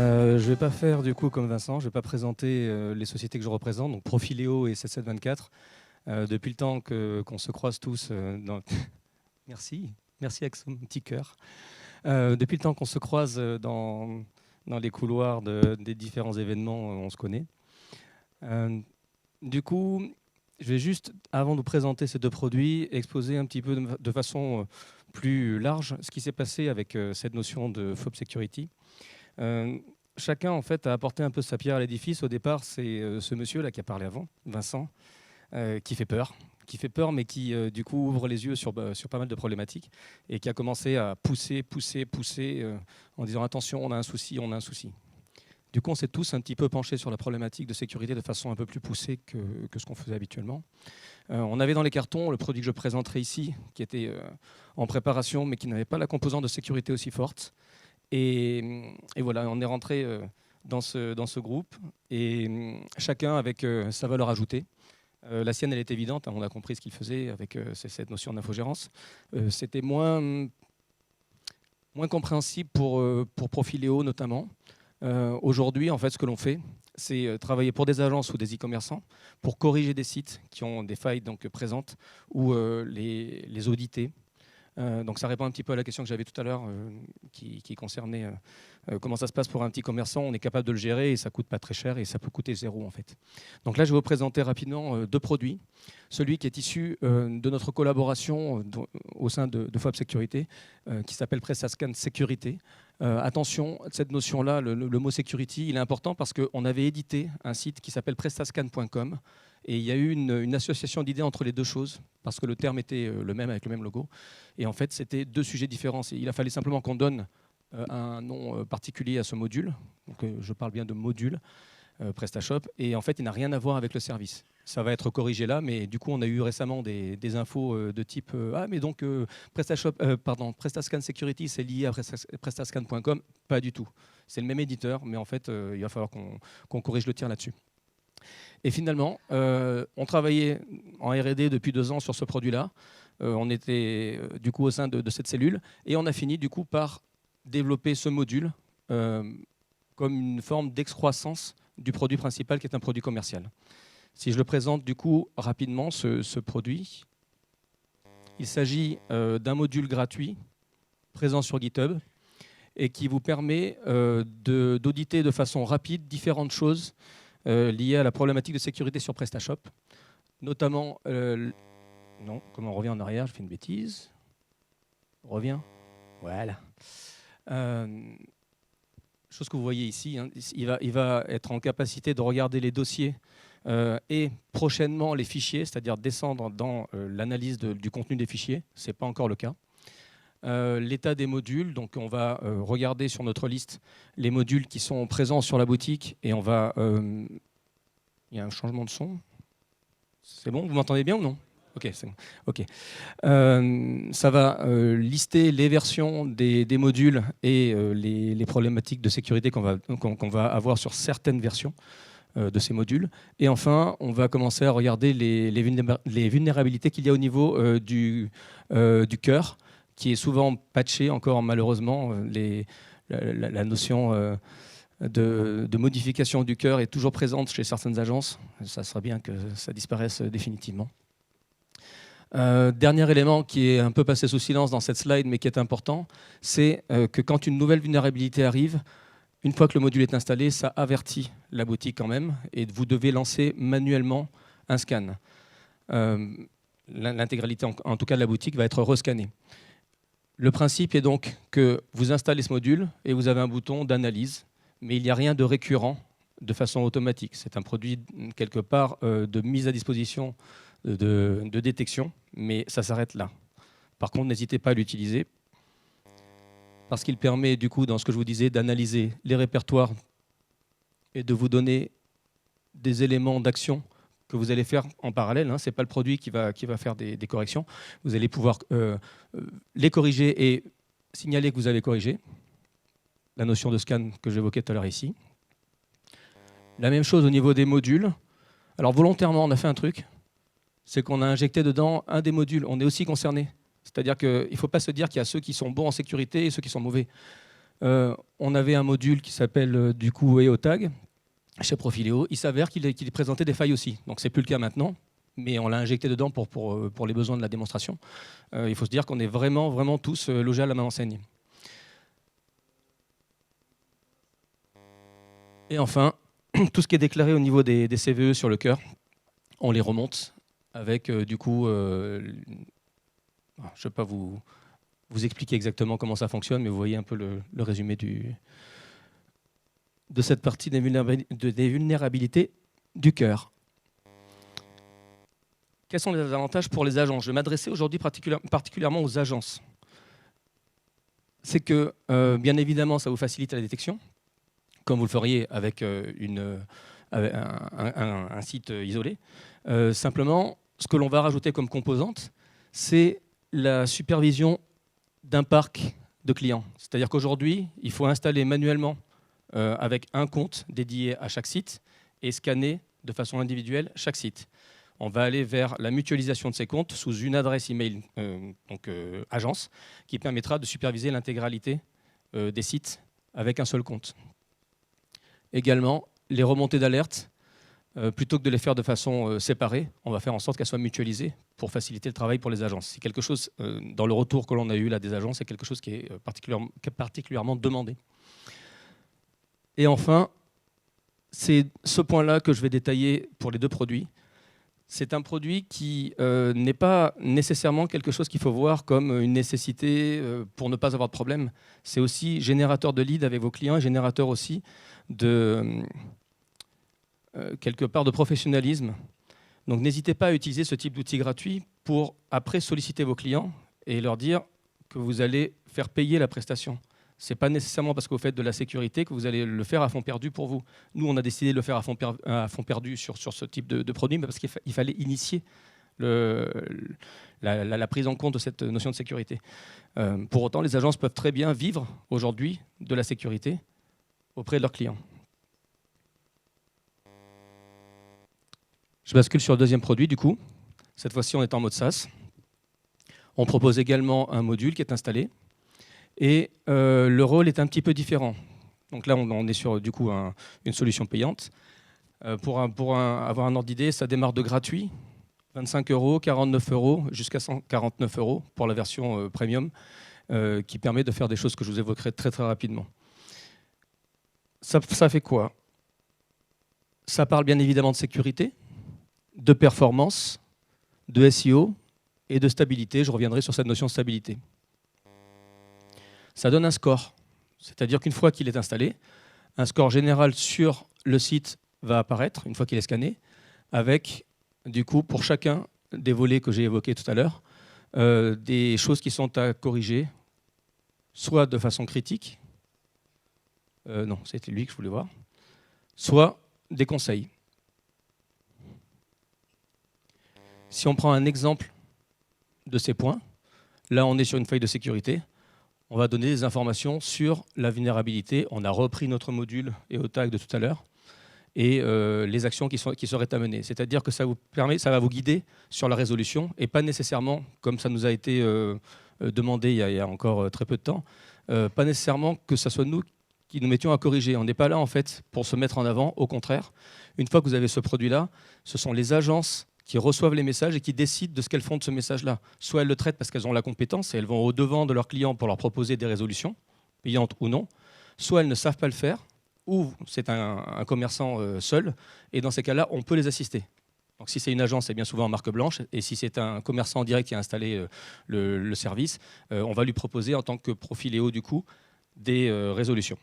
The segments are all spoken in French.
Je ne vais pas faire du coup comme Vincent, je ne vais pas présenter les sociétés que je représente, donc Profiléo et 7724. Depuis le temps qu'on se croise tous Merci, merci avec son petit cœur. Depuis le temps qu'on se croise dans les couloirs des différents événements, on se connaît. Du coup, je vais juste, avant de vous présenter ces deux produits, exposer un petit peu de façon plus large ce qui s'est passé avec cette notion de FOB Security. Chacun en fait a apporté un peu sa pierre à l'édifice. Au départ, c'est ce monsieur-là qui a parlé avant, Vincent, qui fait peur, mais qui du coup ouvre les yeux sur pas mal de problématiques et qui a commencé à pousser en disant attention, on a un souci. Du coup, on s'est tous un petit peu penchés sur la problématique de sécurité de façon un peu plus poussée que ce qu'on faisait habituellement. On avait dans les cartons le produit que je présenterai ici, qui était en préparation, mais qui n'avait pas la composante de sécurité aussi forte. Et voilà, on est rentré dans ce groupe, et chacun avec sa valeur ajoutée. La sienne, elle est évidente, hein, on a compris ce qu'il faisait avec cette notion d'infogérance. C'était moins compréhensible pour Profiléo notamment. Aujourd'hui, en fait, ce que l'on fait, c'est travailler pour des agences ou des e-commerçants pour corriger des sites qui ont des failles donc, présentes ou les auditer. Donc ça répond un petit peu à la question que j'avais tout à l'heure qui concernait comment ça se passe pour un petit commerçant. On est capable de le gérer et ça ne coûte pas très cher et ça peut coûter zéro en fait. Donc là, je vais vous présenter rapidement deux produits. Celui qui est issu de notre collaboration au sein de FOB Sécurité qui s'appelle PrestaScan Sécurité. Attention, cette notion-là, le mot security, il est important parce qu'on avait édité un site qui s'appelle prestascan.com. Et il y a eu une association d'idées entre les deux choses, parce que le terme était le même, avec le même logo. Et en fait, c'était deux sujets différents. Il a fallu simplement qu'on donne un nom particulier à ce module. Donc, je parle bien de module, PrestaShop. Et en fait, il n'a rien à voir avec le service. Ça va être corrigé là, mais du coup, on a eu récemment des infos de type ah, mais donc PrestaScan Security, c'est lié à prestascan.com. Pas du tout. C'est le même éditeur, mais en fait, il va falloir qu'on corrige le tir là-dessus. Et finalement, on travaillait en R&D depuis 2 ans sur ce produit-là. On était du coup au sein de cette cellule et on a fini du coup par développer ce module comme une forme d'excroissance du produit principal qui est un produit commercial. Si je le présente du coup rapidement, ce produit, il s'agit d'un module gratuit présent sur GitHub et qui vous permet d'auditer de façon rapide différentes choses liées à la problématique de sécurité sur PrestaShop, notamment... non, comment on revient en arrière, je fais une bêtise. On revient. Voilà. Chose que vous voyez ici, hein, il va être en capacité de regarder les dossiers et prochainement les fichiers, c'est-à-dire descendre dans l'analyse du contenu des fichiers. Ce n'est pas encore le cas. L'état des modules, donc on va regarder sur notre liste les modules qui sont présents sur la boutique et on va... il y a un changement de son. C'est bon, vous m'entendez bien ou non ? Ok, c'est bon. Okay. Ça va lister les versions des modules et les problématiques de sécurité qu'on va avoir sur certaines versions de ces modules. Et enfin, on va commencer à regarder les vulnérabilités qu'il y a au niveau du cœur, qui est souvent patché encore malheureusement. La notion de modification du cœur est toujours présente chez certaines agences. Ça serait bien que ça disparaisse définitivement. Dernier élément qui est un peu passé sous silence dans cette slide, mais qui est important, c'est que quand une nouvelle vulnérabilité arrive, une fois que le module est installé, ça avertit la boutique quand même, et vous devez lancer manuellement un scan. L'intégralité, en tout cas de la boutique, va être rescannée. Le principe est donc que vous installez ce module et vous avez un bouton d'analyse, mais il n'y a rien de récurrent de façon automatique. C'est un produit, quelque part, de mise à disposition de détection, mais ça s'arrête là. Par contre, n'hésitez pas à l'utiliser parce qu'il permet, du coup, dans ce que je vous disais, d'analyser les répertoires et de vous donner des éléments d'action que vous allez faire en parallèle. Ce n'est pas le produit qui va faire des corrections. Vous allez pouvoir les corriger et signaler que vous avez corrigé. La notion de scan que j'évoquais tout à l'heure ici. La même chose au niveau des modules. Alors volontairement, on a fait un truc, c'est qu'on a injecté dedans un des modules. On est aussi concerné. C'est-à-dire qu'il ne faut pas se dire qu'il y a ceux qui sont bons en sécurité et ceux qui sont mauvais. On avait un module qui s'appelle du coup EOTag chez Profileo. Il s'avère qu'il présentait des failles aussi. Donc c'est plus le cas maintenant, mais on l'a injecté dedans pour les besoins de la démonstration. Il faut se dire qu'on est vraiment tous logés à la même enseigne. Et enfin, tout ce qui est déclaré au niveau des CVE sur le cœur, on les remonte avec du coup, je ne vais pas vous expliquer exactement comment ça fonctionne, mais vous voyez un peu le résumé de cette partie des vulnérabilités du cœur. Quels sont les avantages pour les agences? Je vais m'adresser aujourd'hui particulièrement aux agences. C'est que, bien évidemment, ça vous facilite la détection, comme vous le feriez avec un site isolé. Simplement, ce que l'on va rajouter comme composante, c'est la supervision d'un parc de clients. C'est-à-dire qu'aujourd'hui, il faut installer manuellement avec un compte dédié à chaque site et scanner de façon individuelle chaque site. On va aller vers la mutualisation de ces comptes sous une adresse email agence qui permettra de superviser l'intégralité des sites avec un seul compte. Également, les remontées d'alerte, plutôt que de les faire de façon séparée, on va faire en sorte qu'elles soient mutualisées pour faciliter le travail pour les agences. C'est quelque chose, dans le retour que l'on a eu là des agences, c'est quelque chose qui est particulièrement demandé. Et enfin, c'est ce point-là que je vais détailler pour les deux produits. C'est un produit qui n'est pas nécessairement quelque chose qu'il faut voir comme une nécessité pour ne pas avoir de problème. C'est aussi générateur de leads avec vos clients et générateur aussi de, quelque part de professionnalisme. Donc n'hésitez pas à utiliser ce type d'outil gratuit pour après solliciter vos clients et leur dire que vous allez faire payer la prestation. Ce n'est pas nécessairement parce que vous faites de la sécurité que vous allez le faire à fond perdu pour vous. Nous, on a décidé de le faire à fond perdu sur ce type de produit, mais parce qu'il fallait initier la prise en compte de cette notion de sécurité. Pour autant, les agences peuvent très bien vivre aujourd'hui de la sécurité auprès de leurs clients. Je bascule sur le deuxième produit, du coup. Cette fois-ci, on est en mode SaaS. On propose également un module qui est installé. Et le rôle est un petit peu différent. Donc là, on est sur du coup une solution payante. Pour avoir un ordre d'idée, ça démarre de gratuit, 25 €, 49 € jusqu'à 149 € pour la version premium, qui permet de faire des choses que je vous évoquerai très rapidement. Ça fait quoi? Ça parle bien évidemment de sécurité, de performance, de SEO et de stabilité. Je reviendrai sur cette notion de stabilité. Ça donne un score, c'est-à-dire qu'une fois qu'il est installé, un score général sur le site va apparaître, une fois qu'il est scanné, avec, du coup, pour chacun des volets que j'ai évoqués tout à l'heure, des choses qui sont à corriger, soit de façon critique, non, c'était lui que je voulais voir, soit des conseils. Si on prend un exemple de ces points, là on est sur une faille de sécurité, on va donner des informations sur la vulnérabilité. On a repris notre module EOTag de tout à l'heure et les actions qui seraient à mener. C'est-à-dire que ça va vous guider sur la résolution et pas nécessairement, comme ça nous a été demandé il y a encore très peu de temps, pas nécessairement que ce soit nous qui nous mettions à corriger. On n'est pas là en fait pour se mettre en avant. Au contraire, une fois que vous avez ce produit-là, ce sont les agences qui reçoivent les messages et qui décident de ce qu'elles font de ce message-là. Soit elles le traitent parce qu'elles ont la compétence et elles vont au-devant de leurs clients pour leur proposer des résolutions, payantes ou non. Soit elles ne savent pas le faire, ou c'est un commerçant seul, et dans ces cas-là, on peut les assister. Donc si c'est une agence, c'est bien souvent en marque blanche, et si c'est un commerçant en direct qui a installé le service, on va lui proposer en tant que Profileo du coup des résolutions.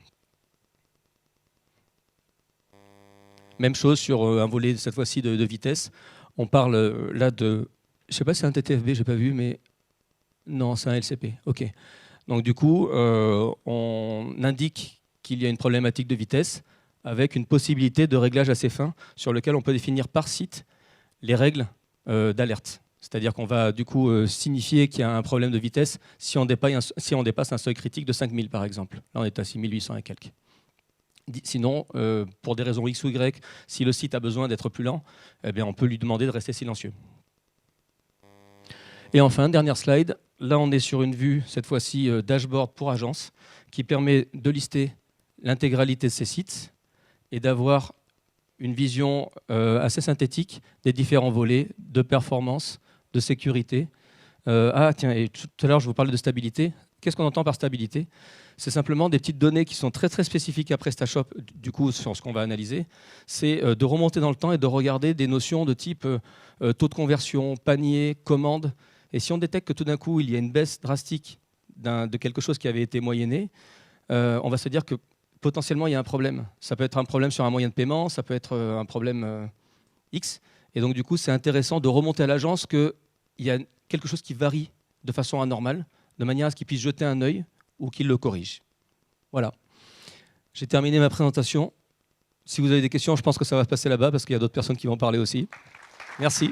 Même chose sur un volet cette fois-ci de vitesse. On parle là de, je ne sais pas si c'est un TTFB, je n'ai pas vu, mais non, c'est un LCP. OK. Donc du coup, on indique qu'il y a une problématique de vitesse avec une possibilité de réglage assez fin sur lequel on peut définir par site les règles d'alerte. C'est-à-dire qu'on va du coup signifier qu'il y a un problème de vitesse si on dépasse un seuil critique de 5000 par exemple. Là, on est à 6800 et quelques. Sinon, pour des raisons X ou Y, si le site a besoin d'être plus lent, eh bien, on peut lui demander de rester silencieux. Et enfin, dernière slide, là on est sur une vue, cette fois-ci dashboard pour agence, qui permet de lister l'intégralité de ces sites et d'avoir une vision assez synthétique des différents volets de performance, de sécurité. Ah tiens, et tout à l'heure je vous parlais de stabilité. Qu'est-ce qu'on entend par stabilité? C'est simplement des petites données qui sont très très spécifiques à PrestaShop, du coup sur ce qu'on va analyser. C'est de remonter dans le temps et de regarder des notions de type taux de conversion, panier, commande. Et si on détecte que tout d'un coup il y a une baisse drastique de quelque chose qui avait été moyenné, on va se dire que potentiellement il y a un problème. Ça peut être un problème sur un moyen de paiement, ça peut être un problème X. Et donc du coup c'est intéressant de remonter à l'agence qu'il y a quelque chose qui varie de façon anormale, de manière à ce qu'ils puissent jeter un œil ou qu'ils le corrigent. Voilà. J'ai terminé ma présentation. Si vous avez des questions, je pense que ça va se passer là-bas parce qu'il y a d'autres personnes qui vont parler aussi. Merci.